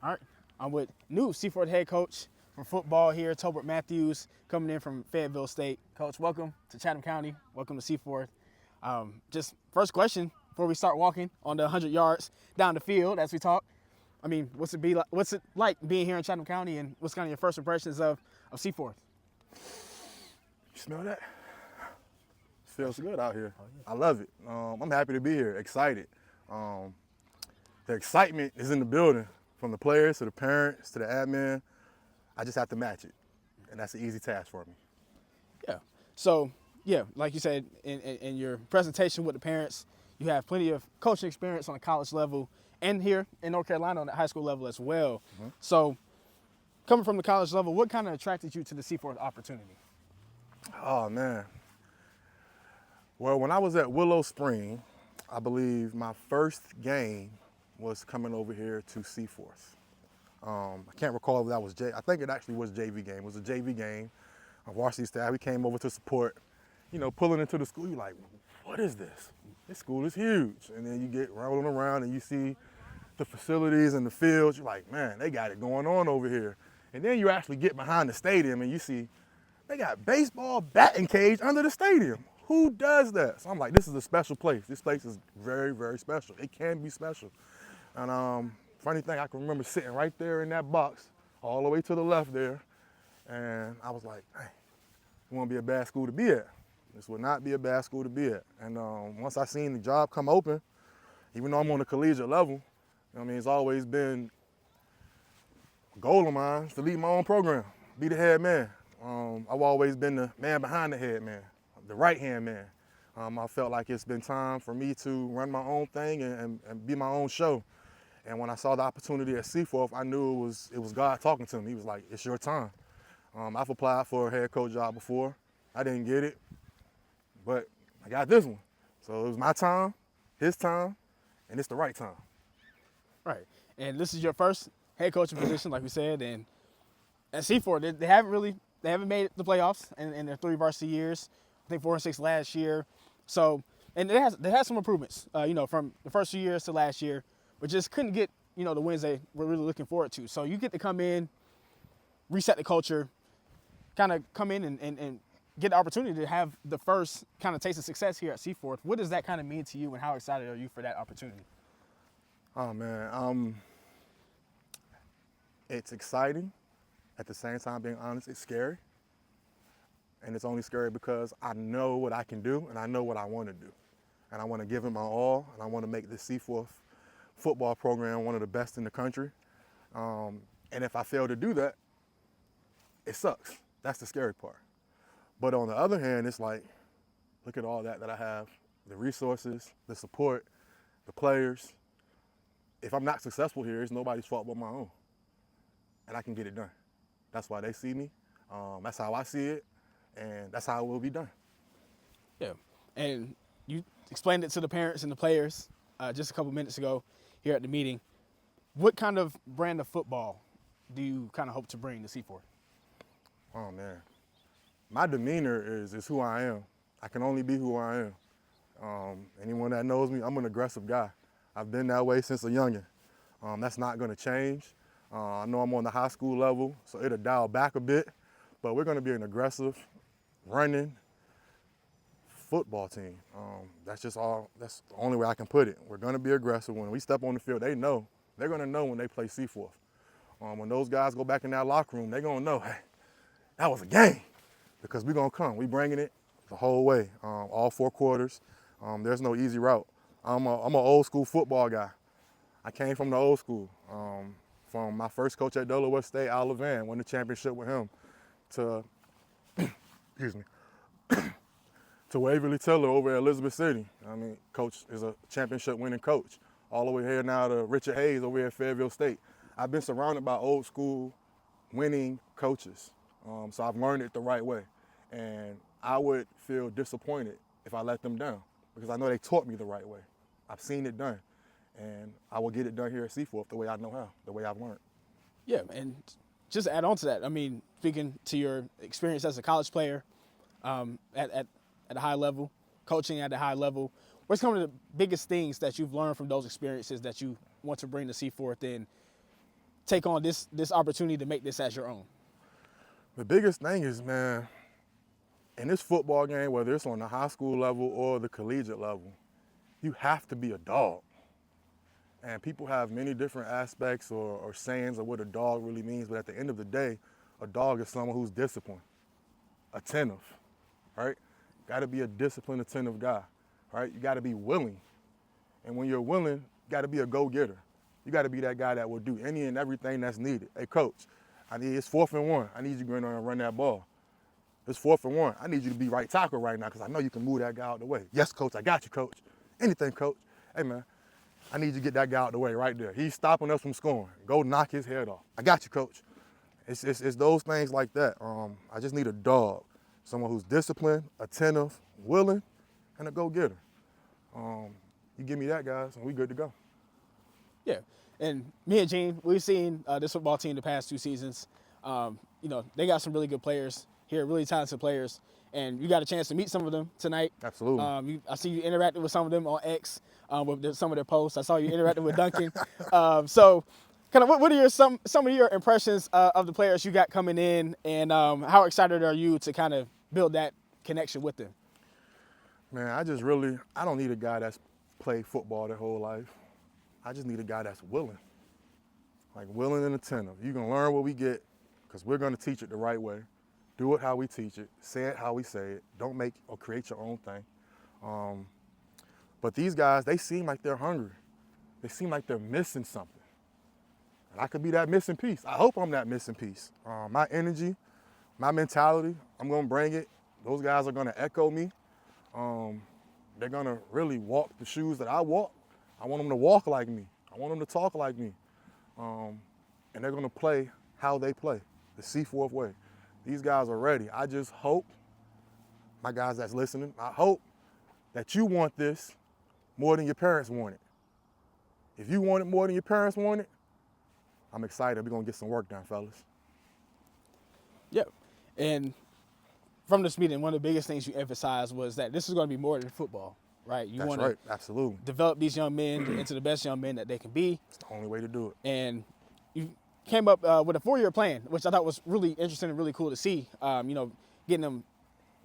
All right, I'm with new Seaforth head coach for football here, Tolbert Matthews, coming in from Fayetteville State. Coach, welcome to Chatham County. Welcome to Seaforth. Just first question before we start walking on the 100 yards down the field as we talk. I mean, what's it like being here in Chatham County, and what's kind of your first impressions of Seaforth? You smell that? Feels good out here. I love it. I'm happy to be here, excited. The excitement is in the building, from the players to the parents to the admin. I just have to match it, and that's an easy task for me. Yeah. So, yeah, like you said in your presentation with the parents, you have plenty of coaching experience on the college level and here in North Carolina on the high school level as well. Mm-hmm. So, coming from the college level, what kind of attracted you to the Seaforth opportunity? Oh, man. Well, when I was at Willow Spring, I believe my first game was coming over here to Seaforth. I can't recall if that was I think it actually was JV game. It was a JV game. Varsity staff, we came over to support. You know, pulling into the school, you're like, what is this? This school is huge. And then you get rolling around and you see the facilities and the fields. You're like, man, they got it going on over here. And then you actually get behind the stadium and you see they got baseball batting cage under the stadium. Who does that? So I'm like, this is a special place. This place is very, very special. It can be special. And funny thing, I can remember sitting right there in that box, all the way to the left there, and I was like, hey, it won't be a bad school to be at. This would not be a bad school to be at. And once I seen the job come open, even though I'm on the collegiate level, you know what I mean, it's always been a goal of mine to lead my own program, be the head man. I've always been the man behind the head man, the right-hand man. I felt like it's been time for me to run my own thing and be my own show. And when I saw the opportunity at Seaforth, I knew it was God talking to me. He was like, it's your time. I've applied for a head coach job before. I didn't get it, but I got this one. So it was my time, his time, and it's the right time. Right. And this is your first head coaching position, like we said, and at Seaforth, they haven't made the playoffs in their 3 varsity years. I think 4 and 6 last year. So, and they had some improvements, from the first few years to last year, but just couldn't get, the wins they were really looking forward to. So you get to come in, reset the culture, kind of come in and get the opportunity to have the first kind of taste of success here at Seaforth. What does that kind of mean to you, and how excited are you for that opportunity? Oh, man. It's exciting. At the same time, being honest, it's scary. And it's only scary because I know what I can do and I know what I want to do. And I want to give it my all, and I want to make the Seaforth football program one of the best in the country. And if I fail to do that, it sucks. That's the scary part. But on the other hand, it's like, look at all that I have, the resources, the support, the players. If I'm not successful here, it's nobody's fault but my own. And I can get it done. That's why they see me. That's how I see it. And that's how it will be done. Yeah, and you explained it to the parents and the players just a couple minutes ago here at the meeting. What kind of brand of football do you kind of hope to bring to Seaforth? Oh, man. My demeanor is who I am. I can only be who I am. Anyone that knows me, I'm an aggressive guy. I've been that way since a youngin'. That's not going to change. I know I'm on the high school level, so it'll dial back a bit, but we're going to be an aggressive, running football team. That's the only way I can put it. We're going to be aggressive. When we step on the field, they're going to know when they play Seaforth. When those guys go back in that locker room, they're going to know, hey, that was a game, because we're going to come. We're bringing it the whole way, all 4 quarters. There's no easy route. I'm an old school football guy. I came from the old school. From my first coach at Delaware State, Al Levan, won the championship with him, to to Waverly Tiller over at Elizabeth City. I mean, coach is a championship winning coach. All the way here now to Richard Hayes over here at Fayetteville State. I've been surrounded by old school winning coaches. So I've learned it the right way. And I would feel disappointed if I let them down, because I know they taught me the right way. I've seen it done. And I will get it done here at Seaforth the way I know how, the way I've learned. Yeah, and just to add on to that, I mean, speaking to your experience as a college player at a high level, coaching at a high level, what's some of the biggest things that you've learned from those experiences that you want to bring to Seaforth and take on this opportunity to make this as your own? The biggest thing is, man, in this football game, whether it's on the high school level or the collegiate level, you have to be a dog. And people have many different aspects or sayings of what a dog really means, but at the end of the day, a dog is someone who's disciplined, attentive, right? Got to be a disciplined, attentive guy, right? You got to be willing. And when you're willing, you got to be a go-getter. You got to be that guy that will do any and everything that's needed. Hey, coach, it's 4th and 1. I need you to go in there and run that ball. It's 4th and 1. I need you to be right tackle right now because I know you can move that guy out the way. Yes, coach, I got you, coach. Anything, coach. Hey, man, I need you to get that guy out the way right there. He's stopping us from scoring. Go knock his head off. I got you, coach. It's those things like that. I just need a dog, someone who's disciplined, attentive, willing, and a go-getter. You give me that, guys, and we good to go. Yeah, and me and Gene, we've seen this football team the past 2 seasons. They got some really good players here, really talented players, and you got a chance to meet some of them tonight. Absolutely. I see you interacting with some of them on X with some of their posts. I saw you interacting with Duncan. So, kind of, what are some of your impressions of the players you got coming in, and how excited are you to kind of build that connection with them? Man, I don't need a guy that's played football their whole life. I just need a guy that's willing, like willing and attentive. You can learn what we get because we're going to teach it the right way. Do it how we teach it. Say it how we say it. Don't make or create your own thing. But these guys, they seem like they're hungry. They seem like they're missing something. And I could be that missing piece. I hope I'm that missing piece. My energy, my mentality, I'm going to bring it. Those guys are going to echo me. They're going to really walk the shoes that I walk. I want them to walk like me. I want them to talk like me. And they're going to play how they play, the Seaforth way. These guys are ready. I just hope, my guys that's listening, I hope that you want this more than your parents want it. If you want it more than your parents want it, I'm excited. We're going to get some work done, fellas. Yep. And from this meeting, one of the biggest things you emphasized was that this is going to be more than football, right? You want That's right, absolutely. develop these young men into the best young men that they can be. It's the only way to do it. And you came up with a 4-year plan, which I thought was really interesting and really cool to see. Getting them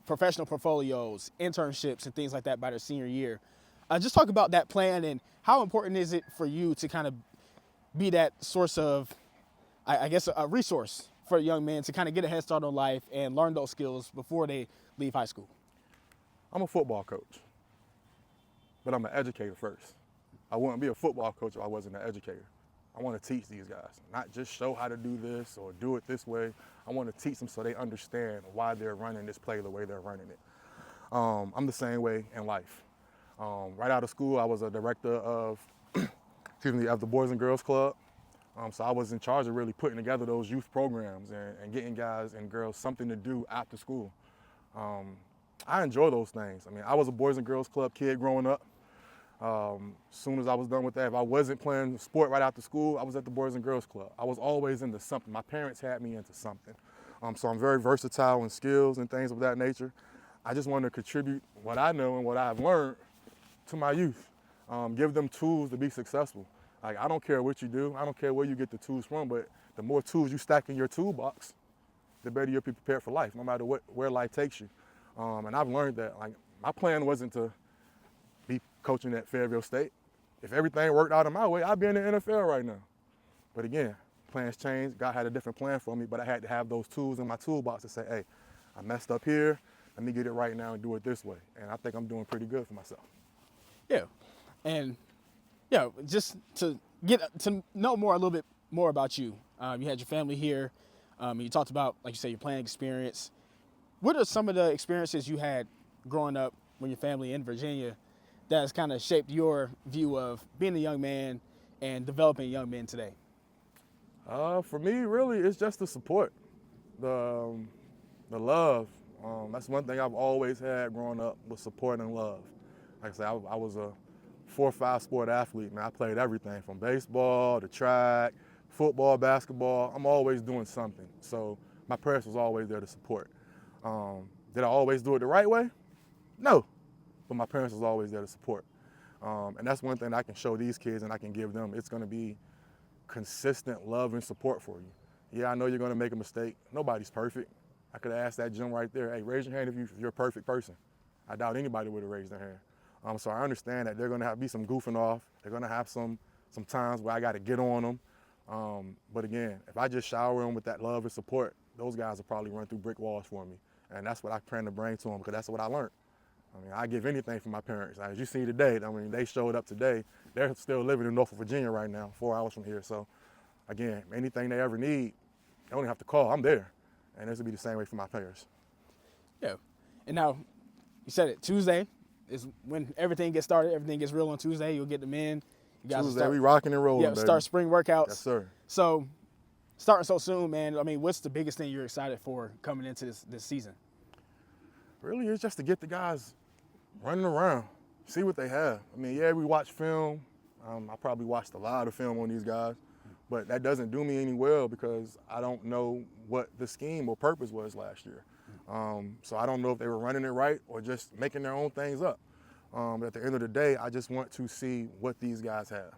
professional portfolios, internships, and things like that by their senior year. Just talk about that plan and how important is it for you to kind of be that source of, I guess, a resource for young men to kind of get a head start on life and learn those skills before they leave high school? I'm a football coach, but I'm an educator first. I wouldn't be a football coach if I wasn't an educator. I want to teach these guys, not just show how to do this or do it this way. I want to teach them so they understand why they're running this play the way they're running it. I'm the same way in life. Right out of school, I was a director of, of the Boys and Girls Club. So I was in charge of really putting together those youth programs and getting guys and girls something to do after school. I enjoy those things. I mean, I was a Boys and Girls Club kid growing up. Soon as I was done with that, if I wasn't playing sport right after school, I was at the Boys and Girls Club. I was always into something. My parents had me into something. So I'm very versatile in skills and things of that nature. I just want to contribute what I know and what I've learned to my youth. Give them tools to be successful. Like, I don't care what you do. I don't care where you get the tools from, but the more tools you stack in your toolbox, the better you'll be prepared for life, no matter where life takes you. And I've learned that, like, my plan wasn't to be coaching at Fayetteville State. If everything worked out in my way, I'd be in the NFL right now. But again, plans changed. God had a different plan for me, but I had to have those tools in my toolbox to say, hey, I messed up here. Let me get it right now and do it this way. And I think I'm doing pretty good for myself. Yeah. And, just to get to know a little bit more about you. You had your family here. You talked about, like you said, your playing experience. What are some of the experiences you had growing up when your family in Virginia that has kind of shaped your view of being a young man and developing young men today? For me, really, it's just the support, the love. That's one thing I've always had growing up, was support and love. Like I said, I was a 4 or 5 sport athlete, man. I played everything from baseball to track, football, basketball. I'm always doing something. So my parents was always there to support. Did I always do it the right way? No, but my parents was always there to support. And that's one thing I can show these kids and I can give them. It's gonna be consistent love and support for you. Yeah, I know you're going to make a mistake. Nobody's perfect. I could have asked that gym right there, hey, raise your hand if you're a perfect person. I doubt anybody would have raised their hand. So I understand that they're going to be some goofing off. They're going to have some times where I got to get on them. But again, if I just shower them with that love and support, those guys will probably run through brick walls for me. And that's what I plan to bring to them, because that's what I learned. I mean, I give anything for my parents. As you see today, I mean, they showed up today. They're still living in Norfolk, Virginia right now, 4 hours from here. So again, anything they ever need, they don't have to call. I'm there. And this will be the same way for my players. Yeah. And now, you said it, Tuesday is when everything gets started. Everything gets real on Tuesday. You'll get them in. You guys Tuesday, we rocking and rolling, yeah, baby. start spring workouts. Yes, sir. So, starting so soon, man, I mean, what's the biggest thing you're excited for coming into this season? Really, it's just to get the guys running around, see what they have. I mean, yeah, we watch film. I probably watched a lot of film on these guys, but that doesn't do me any well because I don't know what the scheme or purpose was last year. So I don't know if they were running it right or just making their own things up. But at the end of the day, I just want to see what these guys have.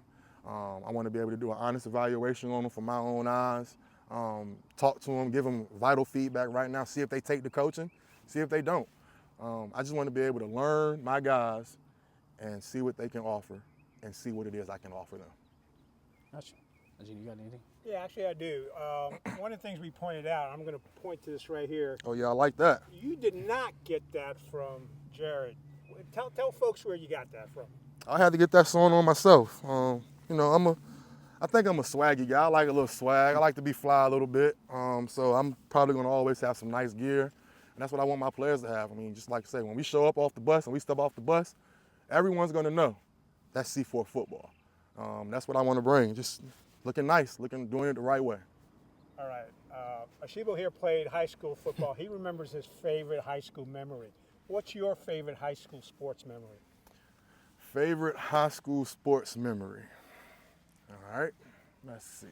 I want to be able to do an honest evaluation on them from my own eyes, talk to them, give them vital feedback right now, see if they take the coaching, see if they don't. I just want to be able to learn my guys and see what they can offer and see what it is I can offer them. Gotcha. Ajit, you got anything? Yeah, actually I do. One of the things we pointed out, I'm going to point to this right here. Oh, yeah, I like that. You did not get that from Jared. Tell folks where you got that from. I had to get that song on myself. You know, I think I'm a swaggy guy. I like a little swag. I like to be fly a little bit. So I'm probably going to always have some nice gear. And that's what I want my players to have. I mean, just like I say, when we show up off the bus and we step off the bus, everyone's going to know that's Seaforth football. That's what I want to bring. Just looking nice, doing it the right way. All right. Asheebo here played high school football. He remembers his favorite high school memory. What's your favorite high school sports memory? Favorite high school sports memory. All right, let's see.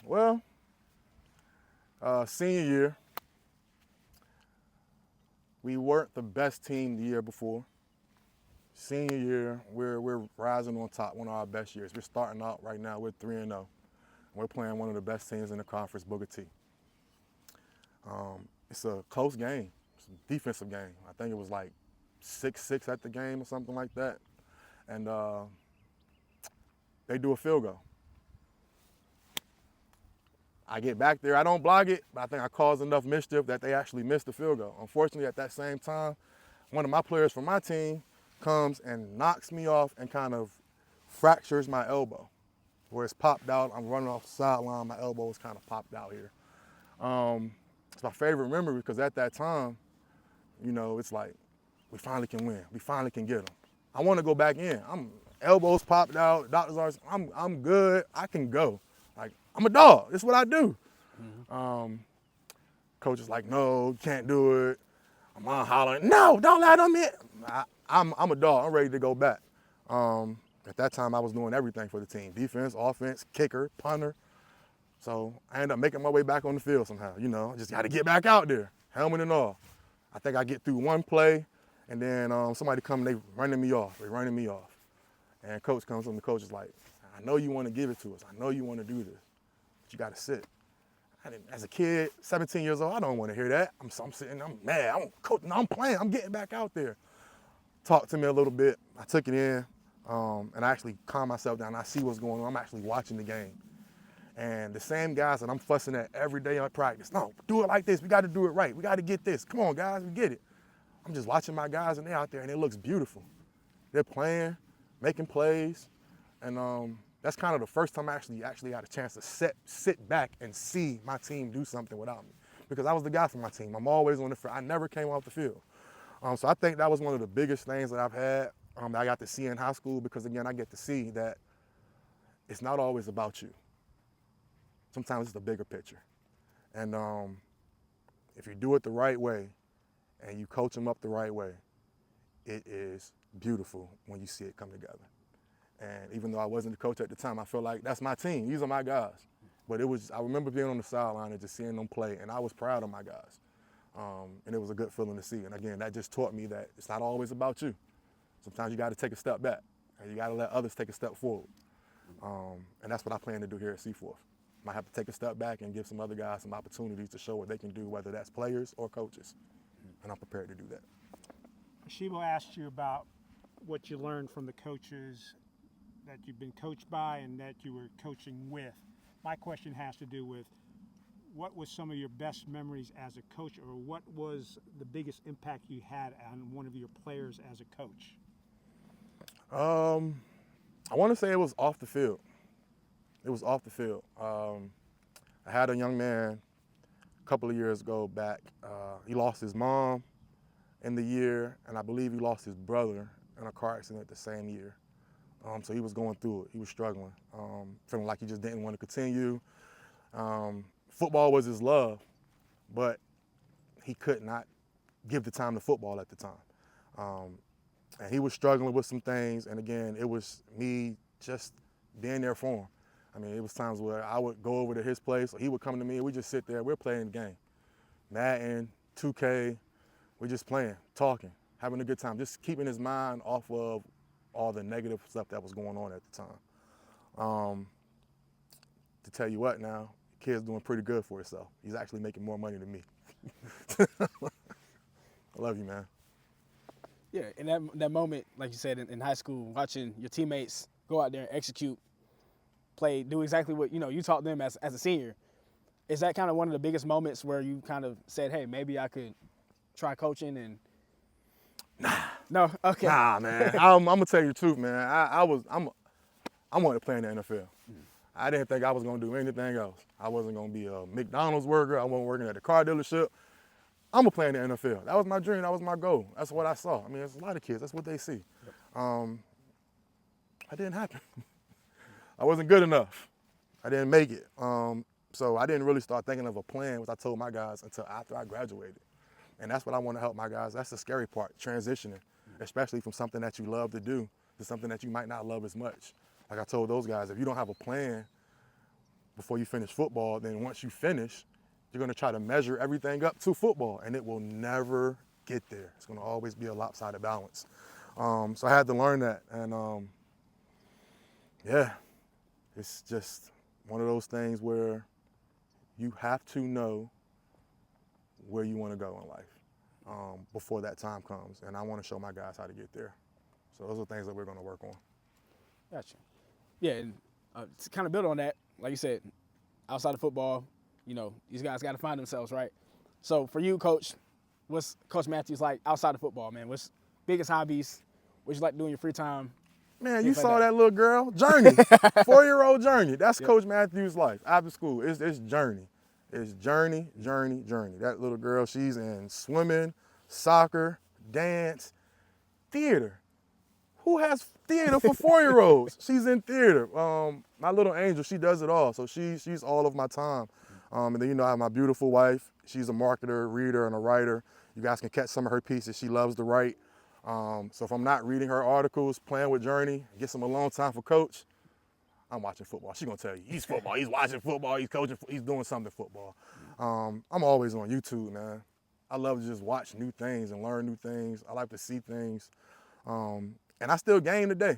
Well, senior year, we weren't the best team the year before. Senior year, we're rising on top, one of our best years. We're starting out right now, we're 3-0. We're playing one of the best teams in the conference, Booker T. It's a close game. It's a defensive game. I think it was like 6-6 at the game or something like that. And they do a field goal. I get back there. I don't block it, but I think I caused enough mischief that they actually missed the field goal. Unfortunately, at that same time, one of my players from my team comes and knocks me off and kind of fractures my elbow, where it's popped out. I'm running off the sideline. My elbow was kind of popped out here. It's my favorite memory because at that time, you know, it's like, we finally can win. We finally can get them. I want to go back in. Elbows popped out. Doctors are, I'm good. I can go. Like, I'm a dog. This is what I do. Mm-hmm. Coach is like, no, you can't do it. I'm on hollering, no, don't let them in. I'm a dog. I'm ready to go back. At that time, I was doing everything for the team. Defense, offense, kicker, punter. So I ended up making my way back on the field somehow. You know, just got to get back out there, helmet and all. I think I get through one play, and then somebody come and they running me off. They're running me off. And coach comes and the coach is like, I know you want to give it to us. I know you want to do this, but you got to sit. As a kid, 17 years old, I don't want to hear that. I'm sitting, I'm mad. I'm playing. I'm getting back out there. Talk to me a little bit. I took it in, and I actually calmed myself down. I see what's going on. I'm actually watching the game. And the same guys that I'm fussing at every day on practice, no, do it like this. We got to do it right. We got to get this. Come on, guys, we get it. I'm just watching my guys, and they're out there, and it looks beautiful. They're playing, making plays, and that's kind of the first time I actually had a chance to sit back and see my team do something without me, because I was the guy for my team. I'm always on the field. I never came off the field. So I think that was one of the biggest things that I've had that I got to see in high school, because, again, I get to see that it's not always about you. Sometimes it's the bigger picture. And if you do it the right way and you coach them up the right way, it is beautiful when you see it come together. And even though I wasn't the coach at the time, I feel like that's my team. These are my guys. But I remember being on the sideline and just seeing them play, and I was proud of my guys. And it was a good feeling to see. And again, that just taught me that it's not always about you. Sometimes you got to take a step back, and you got to let others take a step forward. And that's what I plan to do here at Seaforth. Might have to take a step back and give some other guys some opportunities to show what they can do, whether that's players or coaches. And I'm prepared to do that. Asheebo asked you about what you learned from the coaches that you've been coached by and that you were coaching with. My question has to do with what was some of your best memories as a coach, or what was the biggest impact you had on one of your players as a coach? I want to say it was off the field. It was off the field. I had a young man a couple of years ago back. He lost his mom in the year, and I believe he lost his brother in a car accident the same year. So he was going through it. He was struggling, feeling like he just didn't want to continue. Football was his love, but he could not give the time to football at the time. And he was struggling with some things, and again, it was me just being there for him. I mean, it was times where I would go over to his place, or he would come to me, and we just sit there, we're playing the game. Madden, 2K, we're just playing, talking, having a good time, just keeping his mind off of all the negative stuff that was going on at the time. To tell you what now, the kid's doing pretty good for himself. He's actually making more money than me. I love you, man. Yeah, in that moment, like you said, in high school, watching your teammates go out there and execute, play, do exactly what you taught them as a senior. Is that kind of one of the biggest moments where you kind of said, hey, maybe I could try coaching? And Nah. No? Okay. Nah, man. I'm gonna tell you the truth, man. I wanted to play in the NFL. I didn't think I was gonna do anything else. I wasn't gonna be a McDonald's worker. I wasn't working at a car dealership. I'm gonna play in the NFL. That was my dream. That was my goal. That's what I saw. I mean, there's a lot of kids. That's what they see. That didn't happen. I wasn't good enough. I didn't make it. So I didn't really start thinking of a plan, which I told my guys, until after I graduated. And that's what I want to help my guys. That's the scary part, transitioning, especially from something that you love to do to something that you might not love as much. Like I told those guys, if you don't have a plan before you finish football, then once you finish, you're going to try to measure everything up to football, and it will never get there. It's going to always be a lopsided balance. So I had to learn that. And yeah, it's just one of those things where you have to know where you want to go in life before that time comes. And I want to show my guys how to get there. So those are things that we're going to work on. Gotcha. Yeah, and to kind of build on that, like you said, outside of football, these guys got to find themselves, right? So for you, Coach, what's Coach Matthews like outside of football, man? What's biggest hobbies? What you like to do in your free time? Man, you saw that little girl, Journey, 4-year-old Journey. That's Coach Matthews' life after school. It's Journey. It's Journey, Journey, Journey. That little girl, she's in swimming, soccer, dance, theater. Who has theater for 4-year-olds? She's in theater. My little angel, she does it all. So she's all of my time. And then, I have my beautiful wife. She's a marketer, reader, and a writer. You guys can catch some of her pieces. She loves to write. So if I'm not reading her articles, playing with Journey, get some alone time for Coach, I'm watching football. She's going to tell you, he's football, he's watching football, he's coaching, he's doing something football. I'm always on YouTube, man. I love to just watch new things and learn new things. I like to see things. And I still game today.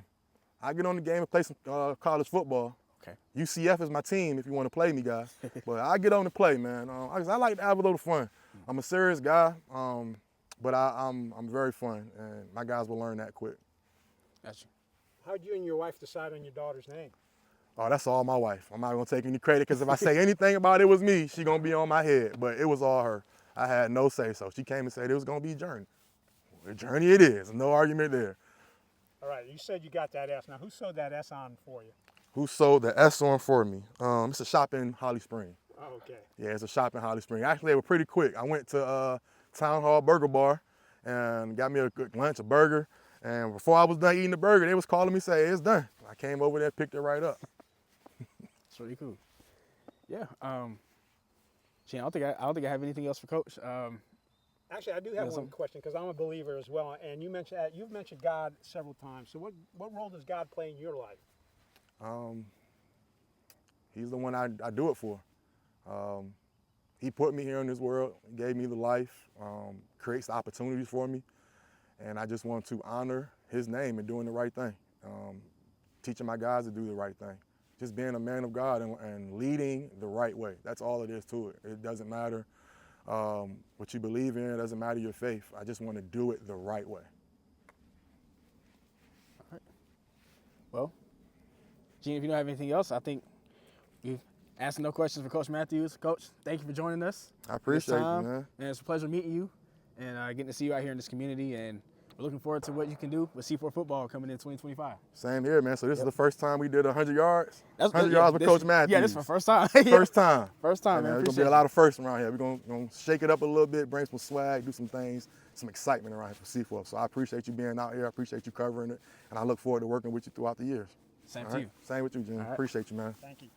I get on the game and play some college football. Okay. UCF is my team if you want to play me, guys. But I get on to play, man. I like to have a little fun. I'm a serious guy, but I'm very fun, and my guys will learn that quick. Gotcha. How'd you and your wife decide on your daughter's name? Oh, that's all my wife. I'm not going to take any credit, because if I say anything about it was me, she's going to be on my head. But it was all her. I had no say-so. She came and said it was going to be Journey. Well, Journey it is. No argument there. All right, you said you got that S. Now, who sewed that S on for you? Who sewed the S on for me? It's a shop in Holly Springs. Oh, okay. Yeah, it's a shop in Holly Springs. Actually, they were pretty quick. I went to Town Hall Burger Bar and got me a good lunch, a burger. And before I was done eating the burger, they was calling me, say, it's done. I came over there, picked it right up. It's really cool. Yeah. Shane, I don't think I have anything else for Coach. Actually, I do have one question, because I'm a believer as well. And you've mentioned God several times. So what role does God play in your life? He's the one I do it for. He put me here in this world, gave me the life, creates the opportunities for me, and I just want to honor his name and doing the right thing, teaching my guys to do the right thing, just being a man of God and leading the right way. That's all it is to it. It doesn't matter what you believe in, it doesn't matter your faith. I just want to do it the right way. All right. Well, Gene, if you don't have anything else, I think we've asked no questions for Coach Matthews. Coach, thank you for joining us. I appreciate this time. you, man. And it's a pleasure meeting you and getting to see you out here in this community. And we're looking forward to what you can do with Seaforth football coming in 2025. Same here, man. So this is the first time we did 100 yards. That's 100 yards with Coach Matthews. Yeah, this is my first time. First time. First time, Yeah, man. there's going to be a lot of firsts around here. We're going to shake it up a little bit, bring some swag, do some things, some excitement around here for Seaforth. So I appreciate you being out here. I appreciate you covering it. And I look forward to working with you throughout the years. Same All to right? you. Same with you, Jim. All right. Appreciate you, man. Thank you.